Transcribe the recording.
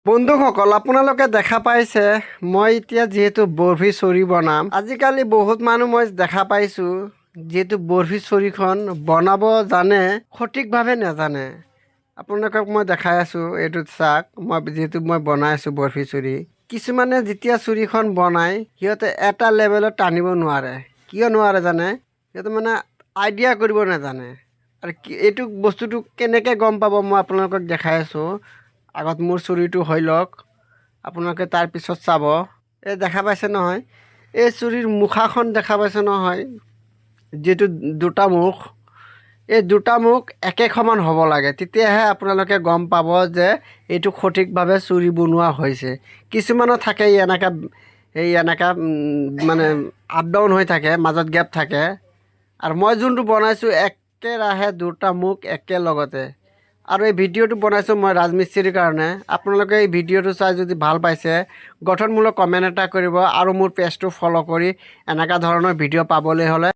বন্ধুসকল আপোনালোকে দেখা পাইছে মই এতিয়া যেহেতু বৰফি চুৰি বনাম আজিকালি বহুত মানুহ মই দেখা পাইছোঁ যেহেতু বৰফি চুৰিখন বনাব জানে সঠিকভাৱে নাজানে আপোনালোকক মই দেখাই আছোঁ এইটো চাওক মই যেহেতু মই বনাই আছোঁ বৰফি চুৰি কিছুমানে যেতিয়া চুৰিখন বনায় সিহঁতে এটা লেভেলত টানিব নোৱাৰে কিয় নোৱাৰে জানে সিহঁতে মানে আইডিয়া কৰিব নাজানে আৰু এইটো বস্তুটো কেনেকৈ গম পাব মই আপোনালোকক দেখাই আছোঁ আগত মোৰ চুৰিটো হৈ লওক আপোনালোকে তাৰ পিছত চাব এই দেখা পাইছে নহয় এই চুৰিৰ মুখাখন দেখা পাইছে নহয় যিটো দুটা মুখ এই দুটা মুখ একে সমান হ'ব লাগে তেতিয়াহে আপোনালোকে গম পাব যে এইটো সঠিকভাৱে চুৰি বনোৱা হৈছে কিছুমানৰ থাকে এনেকা মানে আপ ডাউন হৈ থাকে মাজত গেপ থাকে আৰু মই যোনটো বনাইছোঁ একেৰাহে দুটা মুখ একেলগতে আৰু এই ভিডিঅ'টো বনাইছোঁ মই ৰাজমিস্ত্ৰীৰ কাৰণে আপোনালোকে এই ভিডিঅ'টো চাই যদি ভাল পাইছে গঠনমূলক কমেণ্ট এটা কৰিব আৰু মোৰ পেজটো ফ'ল' কৰি এনেকুৱা ধৰণৰ ভিডিঅ' পাবলৈ হ'লে